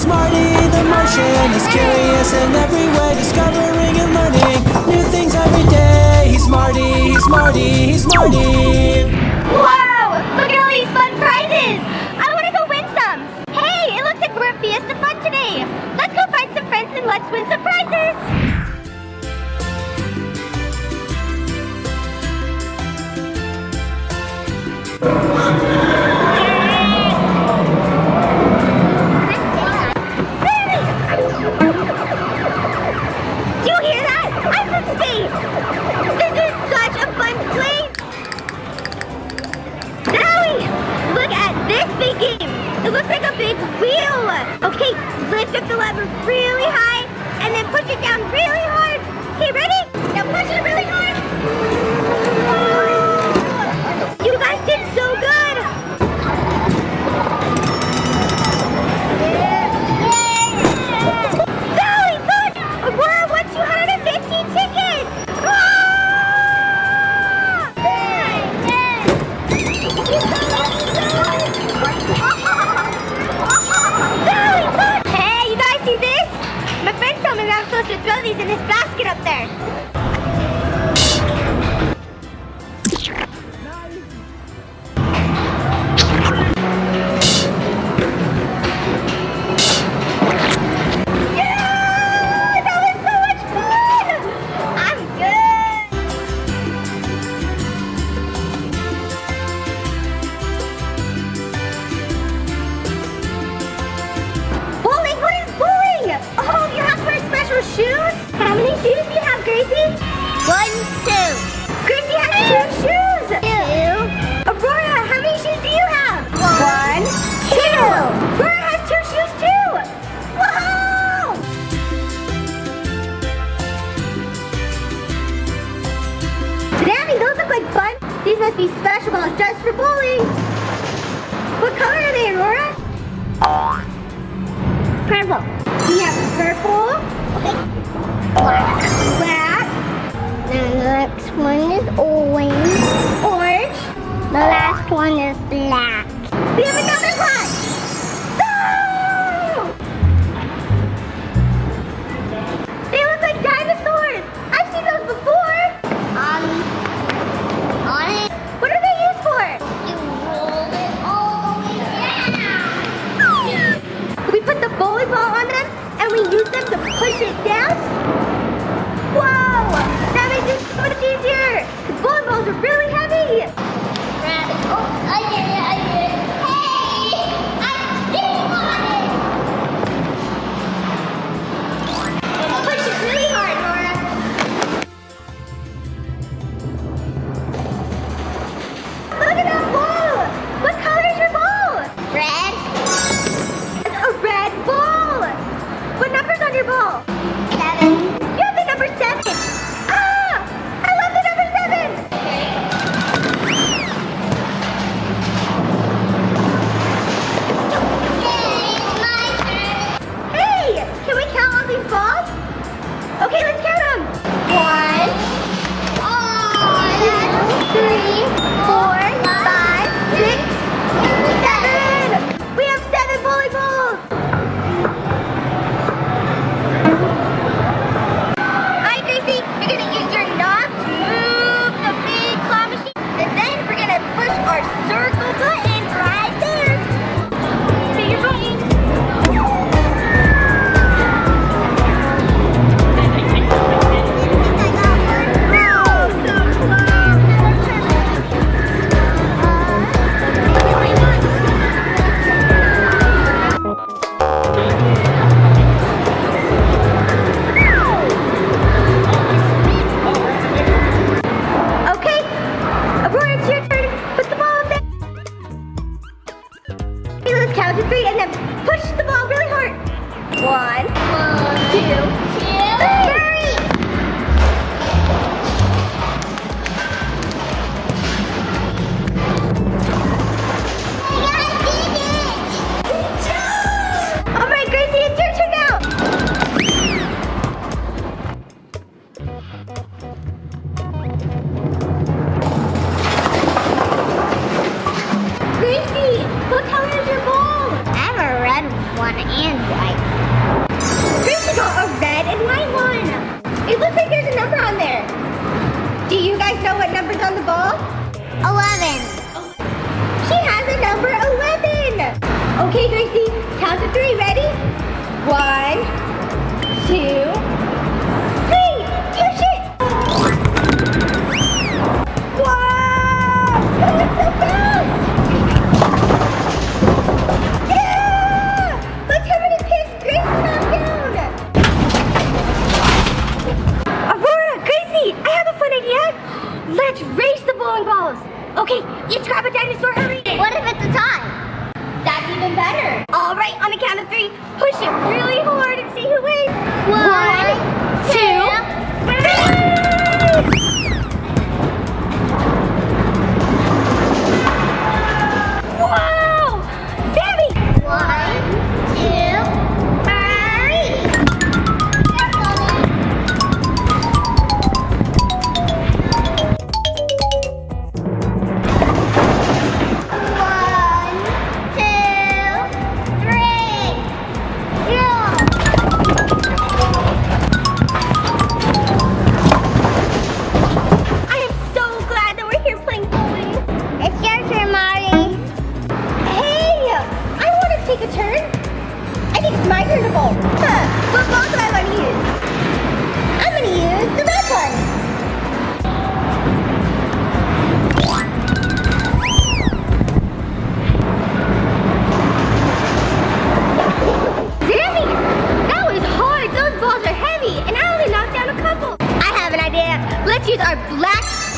He's Marty the Martian. He's curious in every way, discovering and learning new things every day. He's Marty, he's Marty, he's Marty. Whoa! Look at all these fun prizes! I want to go win some! Hey, it looks like we're at Fiesta Fun today! Let's go find some friends and let's win some prizes! Do you hear that? I'm from space! This is such a fun place! Zoe! Look at this big game! It looks like a big wheel! Okay, lift up the lever really high and then push it down really hard! Okay, ready? Now push it really hard! You guys did so good! Zoe, look! Aurora won 215 tickets! Hey, you guys see this? My friend told me that I'm supposed to throw these in this basket up there. Yeah! That was so much fun! I'm good! Bowling? What is bowling? Oh, you have to wear special shoes? How many shoes do you have, Gracie? 1, 2. Gracie has 2 shoes! 2. Aurora, how many shoes do you have? 1, 2. Aurora has 2 shoes too! Whoa! Sammy, those look like fun. These must be special balls just for bowling. What color are they, Aurora? Purple. We have purple. Okay. Black. The next one is orange. Orange. The last one is black. We have another one. Oh! They look like dinosaurs. I've seen those before. On it. What are they used for? You roll it all the way down. We put the bowling ball on them and we use them to push it down. Whoa! That makes it so much easier. The bowling balls are really heavy. Oh, I did it, I did it. Hey! I'm sitting on it! Push it really hard, Nora. Look at that ball! What color is your ball? Red. It's a red ball! What number's on your ball? 7. You have the number 7! Ah! I love the number 7! Hey! Can we count all these balls? Okay, let's count them! 1, 2, 3, 4, 5, 6, 7! We have 7 bowling balls! Alright, Gracie, you're gonna use your knob to move the big claw machine, and then we're gonna push our circle button right there. See your button. Okay, Aurora, it's your turn. Put the ball up there. Okay, let's count to 3 and then push the ball really hard. 1, 2, 3. All right, Gracie, it's your turn now. Gracie, what color is your ball? I have a red one and white. Gracie got a red and white one. It looks like there's a number on there. Do you guys know what number's on the ball? 11. She has a number 11. Okay, Gracie, count to 3. Ready? 1, 2, 3. Push it. Wow! That went so fast. Yeah! Look how many pins Gracie knocked down. Aurora, Gracie, I have a fun idea. Let's race the bowling balls. Okay, each grab a dinosaur, hurry. What if it's a tie? That's even better. All right, on the count of 3, push it really hard and see who wins. 1, 2, 3. Wow! Sammy! 1, 2,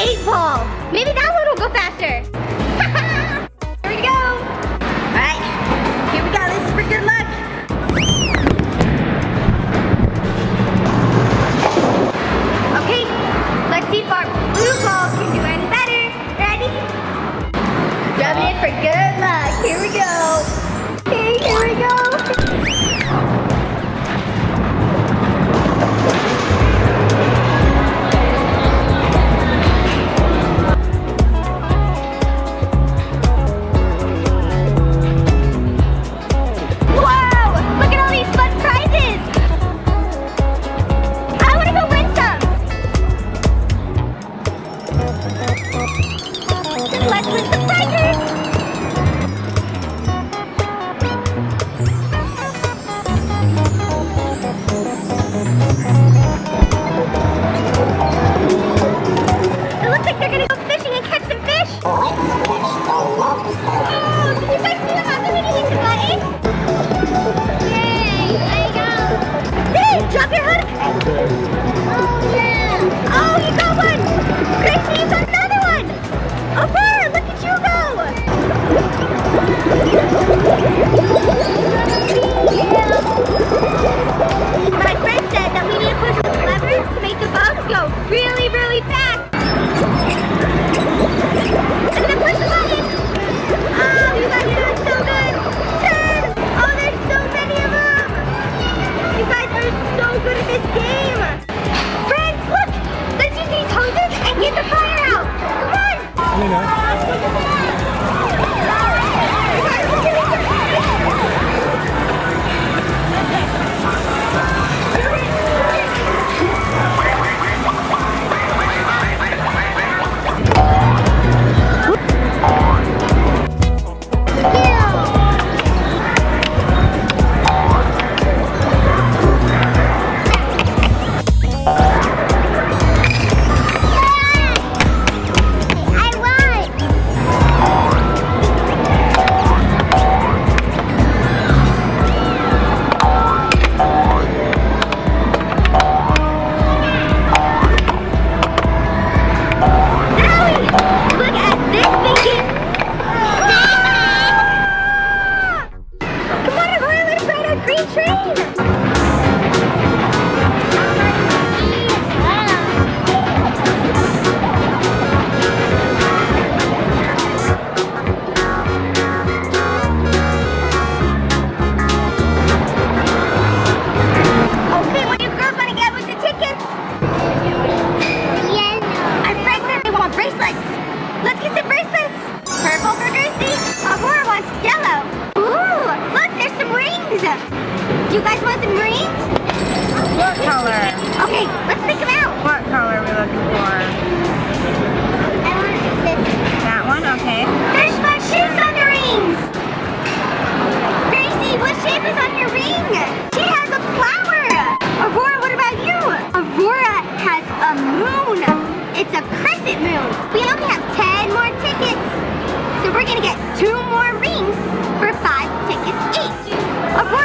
8 ball. Maybe that one will go faster. Here we go. All right, here we go. This is for good luck. Okay, let's see if our blue ball can do any better. Ready? Rubbing it for good luck. Here we go. Okay, here we go. Do you guys want some rings? What color? Okay, let's pick them out. What color are we looking for? I want this. That one? Okay. There's my shoes on the rings. Gracie, what shape is on your ring? She has a flower. Aurora, what about you? Aurora has a moon. It's a crescent moon. We only have 10 more tickets. So we're gonna get 2 more rings for 5 tickets each. Aurora,